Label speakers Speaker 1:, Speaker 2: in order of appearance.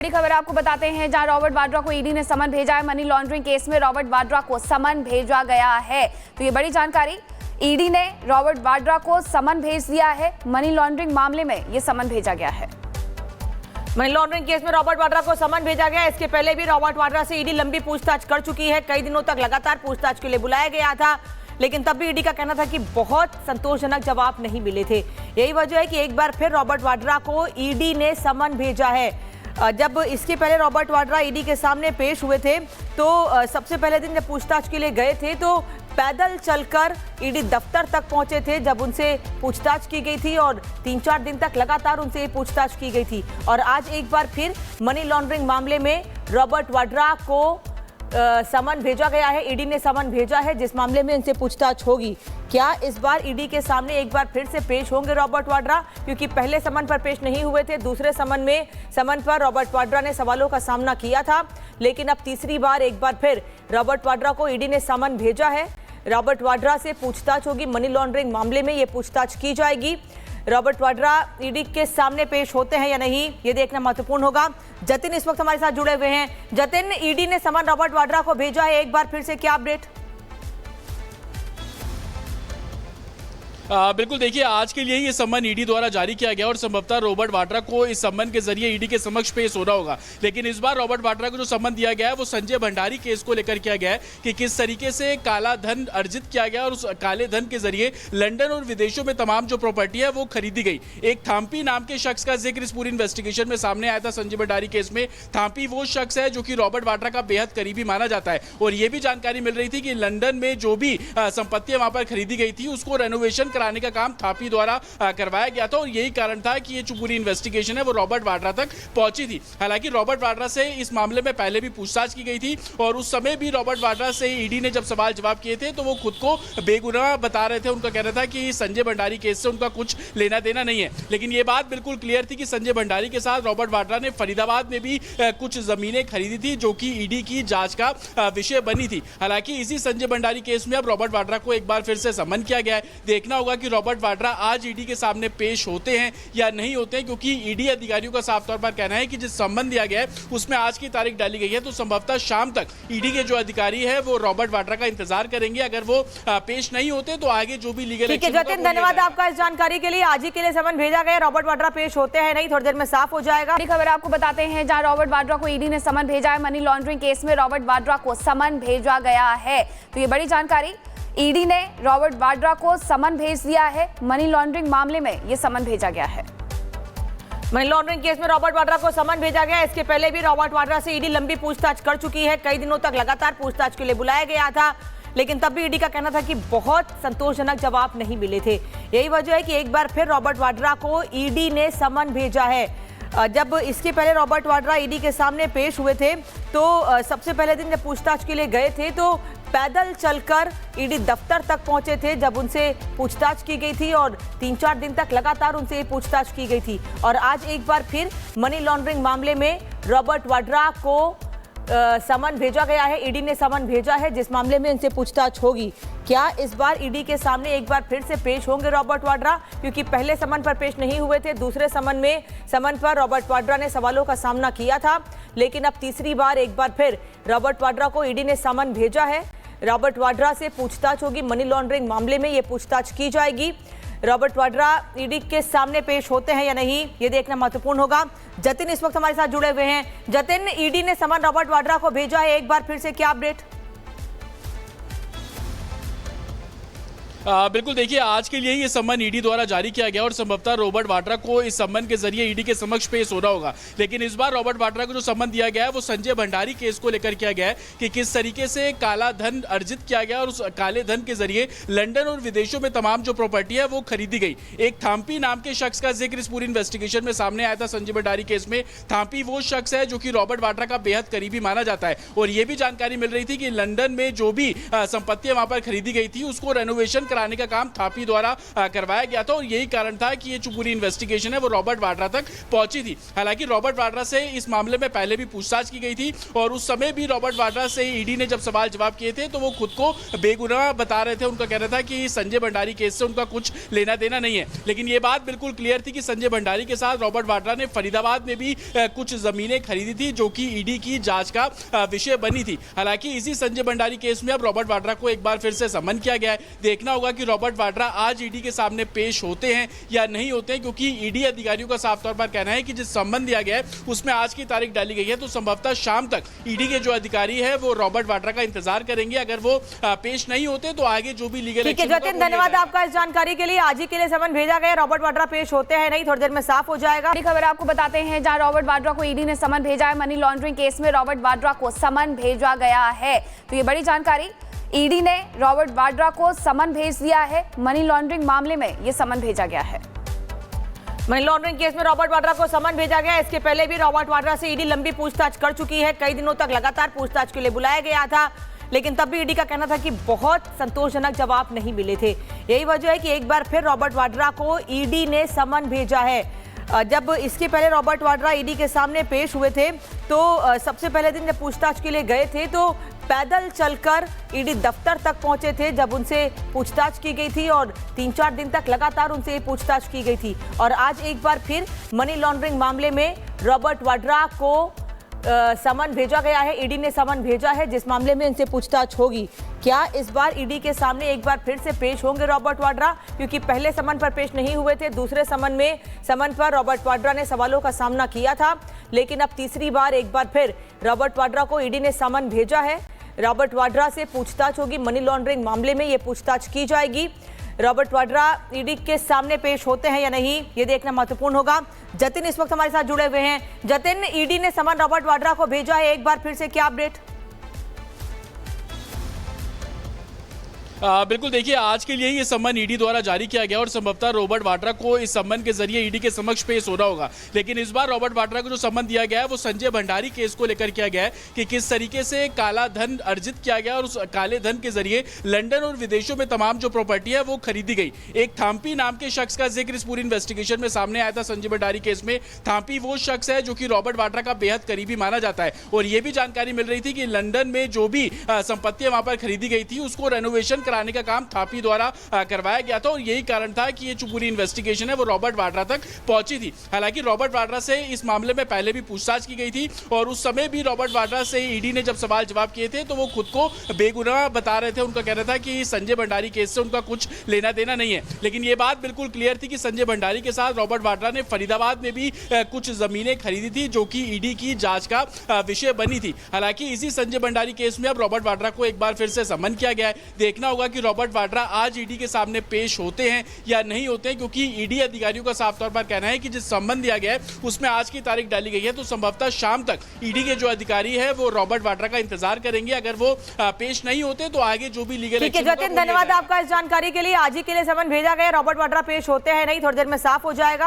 Speaker 1: बड़ी खबर आपको बताते हैं, जहां रॉबर्ट वाड्रा को ईडी ने समन भेजा है। मनी लॉन्ड्रिंग केस में रॉबर्ट वाड्रा को समन भेजा गया है। तो ये बड़ी जानकारी, ईडी ने रॉबर्ट वाड्रा को समन भेज दिया है। मनी लॉन्ड्रिंग मामले में ये समन भेजा गया है।
Speaker 2: मनी लॉन्ड्रिंग केस में रॉबर्ट वाड्रा को समन भेजा गया। इसके पहले भी रॉबर्ट वाड्रा से ईडी लंबी पूछताछ कर चुकी है। कई दिनों तक लगातार पूछताछ के लिए बुलाया गया था, लेकिन तब भी ईडी का कहना था कि बहुत संतोषजनक जवाब नहीं मिले थे। यही वजह है कि एक बार फिर रॉबर्ट वाड्रा को ईडी ने समन भेजा है। जब इसके पहले रॉबर्ट वाड्रा ईडी के सामने पेश हुए थे, तो सबसे पहले दिन जब पूछताछ के लिए गए थे तो पैदल चलकर ईडी दफ्तर तक पहुंचे थे, जब उनसे पूछताछ की गई थी और 3-4 दिन तक लगातार उनसे पूछताछ की गई थी। और आज एक बार फिर मनी लॉन्ड्रिंग मामले में रॉबर्ट वाड्रा को समन भेजा गया है। ईडी ने समन भेजा है, जिस मामले में इनसे पूछताछ होगी। क्या इस बार ईडी के सामने एक बार फिर से पेश होंगे रॉबर्ट वाड्रा, क्योंकि पहले समन पर पेश नहीं हुए थे। दूसरे समन पर रॉबर्ट वाड्रा ने सवालों का सामना किया था, लेकिन अब तीसरी बार एक बार फिर रॉबर्ट वाड्रा को ईडी ने समन भेजा है। रॉबर्ट वाड्रा से पूछताछ होगी। मनी लॉन्ड्रिंग मामले में ये पूछताछ की जाएगी। रॉबर्ट वाड्रा ईडी के सामने पेश होते हैं या नहीं, ये देखना महत्वपूर्ण होगा। जतिन इस वक्त हमारे साथ जुड़े हुए हैं। जतिन, ईडी ने समन रॉबर्ट वाड्रा को भेजा है, एक बार फिर से क्या अपडेट?
Speaker 3: बिल्कुल, देखिए, आज के लिए ये सम्मन ईडी द्वारा जारी किया गया और संभवतः रॉबर्ट वाड्रा को इस सम्मन के जरिए ईडी के समक्ष पेश होना होगा। लेकिन इस बार रॉबर्ट वाड्रा को जो सम्मन दिया गया है वो संजय भंडारी केस को लेकर किया गया है कि किस तरीके से काला धन अर्जित किया गया और उस काले धन के जरिए लंदन और विदेशों में तमाम जो प्रॉपर्टी है वो खरीदी गई। एक थाम्पी नाम के शख्स का जिक्र इस पूरी इन्वेस्टिगेशन में सामने आया था। संजय भंडारी केस में थाम्पी वो शख्स है जो कि रॉबर्ट वाड्रा का बेहद करीबी माना जाता है। और ये भी जानकारी मिल रही थी कि लंदन में जो भी संपत्तियां वहां पर खरीदी गई थी उसको रेनोवेशन कराने का काम थाम्पी द्वारा करवाया गया था। और यही कारण था कि ये जो पूरी इन्वेस्टिगेशन है वो रॉबर्ट वाड्रा तक पहुंची थी। हालांकि रॉबर्ट वाड्रा से इस मामले में पहले भी पूछताछ की गई थी और उस समय भी रॉबर्ट वाड्रा से ईडी ने जब सवाल जवाब किए थे तो वो खुद को बेगुनाह बता रहे थे। उनका कहना था कि संजय भंडारी केस से उनका कुछ लेना देना नहीं है। लेकिन ये बात बिल्कुल क्लियर थी कि संजय भंडारी के साथ रॉबर्ट वाड्रा ने फरीदाबाद में भी कुछ जमीनें खरीदी थी, जो कि ईडी की जांच का विषय बनी थी। हालांकि इसी संजय भंडारी केस में अब रॉबर्ट वाड्रा को एक बार फिर से समन किया गया है। देखना होगा कि रॉबर्ट वाड्रा आज ईडी के सामने पेश होते हैं या नहीं होते हैं, क्योंकि ईडी अधिकारियों का साफ तौर पर कहना है कि जिस सम्मन दिया गया है उसमें आज की तारीख डाली गई है, तो संभवतः शाम तक ईडी के जो अधिकारी है वो रॉबर्ट वाड्रा का इंतजार करेंगे। अगर वो पेश नहीं होते तो आगे जो भी लीगल
Speaker 2: एक्शन होगा। जतिन, धन्यवाद आपका इस जानकारी के लिए। आज ही के लिए समन भेजा गया। रॉबर्ट वाड्रा पेश होते हैं नहीं, थोड़ी देर में साफ हो जाएगा।
Speaker 1: बड़ी खबर आपको बताते हैं, जहां रॉबर्ट वाड्रा को ईडी ने समन भेजा है। मनी लॉन्ड्रिंग केस में रॉबर्ट वाड्रा को समन भेजा गया है। तो ये बड़ी जानकारी, ईडी ने रॉबर्ट वाड्रा को समन भेज दिया है। मनी लॉन्ड्रिंग मामले में ये समन भेजा गया है।
Speaker 2: मनी लॉन्ड्रिंग केस में रॉबर्ट वाड्रा को समन भेजा गया। इसके पहले भी रॉबर्ट वाड्रा से ईडी लंबी पूछताछ कर चुकी है। कई दिनों तक लगातार पूछताछ के लिए बुलाया गया था, लेकिन तब भी ईडी का कहना था कि बहुत संतोषजनक जवाब नहीं मिले थे। यही वजह है कि एक बार फिर रॉबर्ट वाड्रा को ईडी ने समन भेजा है। जब इसके पहले रॉबर्ट वाड्रा ईडी के सामने पेश हुए थे, तो सबसे पहले दिन जब पूछताछ के लिए गए थे तो पैदल चलकर ईडी दफ्तर तक पहुंचे थे, जब उनसे पूछताछ की गई थी और 3-4 दिन तक लगातार उनसे पूछताछ की गई थी। और आज एक बार फिर मनी लॉन्ड्रिंग मामले में रॉबर्ट वाड्रा को समन भेजा गया है। ईडी ने समन भेजा है, जिस मामले में इनसे पूछताछ होगी। क्या इस बार ईडी के सामने एक बार फिर से पेश होंगे रॉबर्ट वाड्रा, क्योंकि पहले समन पर पेश नहीं हुए थे। दूसरे समन पर रॉबर्ट वाड्रा ने सवालों का सामना किया था, लेकिन अब तीसरी बार एक बार फिर रॉबर्ट वाड्रा को ईडी ने समन भेजा है। रॉबर्ट वाड्रा से पूछताछ होगी। मनी लॉन्ड्रिंग मामले में ये पूछताछ की जाएगी। रॉबर्ट वाड्रा ईडी के सामने पेश होते हैं या नहीं, ये देखना महत्वपूर्ण होगा। जतिन इस वक्त हमारे साथ जुड़े हुए हैं। जतिन, ईडी ने समन रॉबर्ट वाड्रा को भेजा है, एक बार फिर से क्या अपडेट?
Speaker 3: बिल्कुल, देखिए, आज के लिए ये सम्मन ईडी द्वारा जारी किया गया और संभवतः रॉबर्ट वाड्रा को इस सम्मन के जरिए ईडी के समक्ष पेश होना होगा। लेकिन इस बार रॉबर्ट वाड्रा को जो सम्मन दिया गया है वो संजय भंडारी केस को लेकर किया गया है कि किस तरीके से काला धन अर्जित किया गया और उस काले धन के जरिए लंदन और विदेशों में तमाम जो प्रॉपर्टी है वो खरीदी गई। एक थाम्पी नाम के शख्स का जिक्र इस पूरी इन्वेस्टिगेशन में सामने आया था। संजय भंडारी केस में थाम्पी वो शख्स है जो कि रॉबर्ट वाड्रा का बेहद करीबी माना जाता है। और ये भी जानकारी मिल रही थी कि लंदन में जो भी संपत्तियां वहां पर खरीदी गई थी उसको रेनोवेशन कराने का काम थापी द्वारा करवाया गया था और यही कारण था कि ये जो पूरी इन्वेस्टिगेशन है वो रॉबर्ट वाड्रा तक पहुंची थी। हालांकि रॉबर्ट वाड्रा से इस मामले में पहले भी पूछताछ की गई थी और उस समय भी रॉबर्ट वाड्रा से ईडी ने जब सवाल जवाब किए थे तो वो खुद को बेगुनाह बता रहे थे। उनका कहना था कि संजय भंडारी केस से उनका कुछ लेना देना नहीं है, लेकिन ये बात बिल्कुल क्लियर थी कि संजय भंडारी के साथ रॉबर्ट वाड्रा ने फरीदाबाद में भी कुछ जमीनें खरीदी थी जो कि ईडी की जांच का विषय बनी थी। हालांकि इसी संजय भंडारी केस में अब रॉबर्ट वाड्रा को एक बार फिर से समन किया गया है। देखना होगा कि रॉबर्ट वाड्रा आज ईडी के सामने पेश होते हैं या नहीं होते हैं, क्योंकि ईडी अधिकारियों का साफ तौर पर कहना है कि जिस सम्मन दिया गया है उसमें आज की तारीख डाली गई है, तो संभवतः शाम तक ईडी के जो अधिकारी है वो रॉबर्ट वाड्रा का इंतजार करेंगे। अगर वो पेश नहीं होते तो आगे जो भी लीगल
Speaker 2: ठीक है जतिन, धन्यवाद आपका इस जानकारी के लिए। आज ही के लिए समन भेजा गया, रॉबर्ट वाड्रा पेश होते हैं नहीं, थोड़ी देर में साफ हो जाएगा।
Speaker 1: बड़ी खबर आपको बताते हैं, जहां रॉबर्ट वाड्रा को ईडी ने समन भेजा है। मनी लॉन्ड्रिंग केस में रॉबर्ट वाड्रा को समन भेजा गया है, तो ये बड़ी जानकारी, ईडी ने रॉबर्ट वाड्रा को समन भेज दिया है। मनी लॉन्ड्रिंग मामले में ये समन भेजा गया है।
Speaker 2: मनी लॉन्ड्रिंग केस में रॉबर्ट वाड्रा को समन भेजा गया। इसके पहले भी रॉबर्ट वाड्रा से ईडी लंबी पूछताछ कर चुकी है। कई दिनों तक लगातार पूछताछ के लिए बुलाया गया था, लेकिन तब भी ईडी का कहना था कि बहुत संतोषजनक जवाब नहीं मिले थे। यही वजह है कि एक बार फिर रॉबर्ट वाड्रा को ईडी ने समन भेजा है। जब इसके पहले रॉबर्ट वाड्रा ईडी के सामने पेश हुए थे तो सबसे पहले दिन जब पूछताछ के लिए गए थे तो पैदल चलकर ईडी दफ्तर तक पहुंचे थे जब उनसे पूछताछ की गई थी और 3-4 दिन तक लगातार उनसे पूछताछ की गई थी। और आज एक बार फिर मनी लॉन्ड्रिंग मामले में रॉबर्ट वाड्रा को समन भेजा गया है। ईडी ने समन भेजा है जिस मामले में इनसे पूछताछ होगी। क्या इस बार ईडी के सामने एक बार फिर से पेश होंगे रॉबर्ट वाड्रा, क्योंकि पहले समन पर पेश नहीं हुए थे। दूसरे समन पर रॉबर्ट वाड्रा ने सवालों का सामना किया था, लेकिन अब तीसरी बार एक बार फिर रॉबर्ट वाड्रा को ईडी ने समन भेजा है। रॉबर्ट वाड्रा से पूछताछ होगी, मनी लॉन्ड्रिंग मामले में ये पूछताछ की जाएगी। रॉबर्ट वाड्रा ईडी के सामने पेश होते हैं या नहीं, ये देखना महत्वपूर्ण होगा। जतिन इस वक्त हमारे साथ जुड़े हुए हैं। जतिन, ईडी ने समन रॉबर्ट वाड्रा को भेजा है, एक बार फिर से क्या अपडेट?
Speaker 3: बिल्कुल, देखिए आज के लिए ये सम्मन ईडी द्वारा जारी किया गया और संभवतः रॉबर्ट वाड्रा को इस सम्मन के जरिए ईडी के समक्ष पेश होना होगा। लेकिन इस बार रॉबर्ट वाड्रा को जो सम्मन दिया गया है वो संजय भंडारी केस को लेकर किया गया है कि किस तरीके से काला धन अर्जित किया गया और उस काले धन के जरिए लंदन और विदेशों में तमाम जो प्रॉपर्टी है वो खरीदी गई। एक थाम्पी नाम के शख्स का जिक्र इस पूरी इन्वेस्टिगेशन में सामने आया था। संजय भंडारी केस में थाम्पी वो शख्स है जो कि रॉबर्ट वाड्रा का बेहद करीबी माना जाता है और ये भी जानकारी मिल रही थी कि लंदन में जो भी संपत्तियां वहां पर खरीदी गई थी उसको रेनोवेशन कराने का काम थापी द्वारा करवाया गया था और यही कारण था कि ये जो पूरी इन्वेस्टिगेशन है वो रॉबर्ट वाड्रा तक पहुंची थी। हालांकि रॉबर्ट वाड्रा से इस मामले में पहले भी पूछताछ की गई थी और उस समय भी रॉबर्ट वाड्रा से ईडी ने जब सवाल जवाब किए थे तो वो खुद को बेगुनाह बता रहे थे। उनका कहना था कि संजय भंडारी केस से उनका कुछ लेना देना नहीं है, लेकिन ये बात बिल्कुल क्लियर थी कि संजय भंडारी के साथ रॉबर्ट वाड्रा ने फरीदाबाद में भी कुछ जमीनें खरीदी थी जो कि ईडी की जांच का विषय बनी थी। हालांकि इसी संजय भंडारी केस में अब रॉबर्ट वाड्रा को एक बार फिर से समन किया गया है। देखना होगा कि रॉबर्ट वाड्रा आज ईडी के सामने पेश होते हैं या नहीं होते हैं, क्योंकि ईडी अधिकारियों का साफ तौर पर कहना है कि जिस सम्मन दिया गया है उसमें आज की तारीख डाली गई है, तो संभवतः शाम तक ईडी के जो अधिकारी है वो रॉबर्ट वाड्रा का इंतजार करेंगे। अगर वो पेश नहीं होते तो आगे जो भी लीगल
Speaker 2: ठीक है जतिन, धन्यवाद आपका इस जानकारी के लिए। आज ही के लिए समन भेजा गया, रॉबर्ट वाड्रा पेश होते हैं नहीं, थोड़ी देर में साफ हो जाएगा।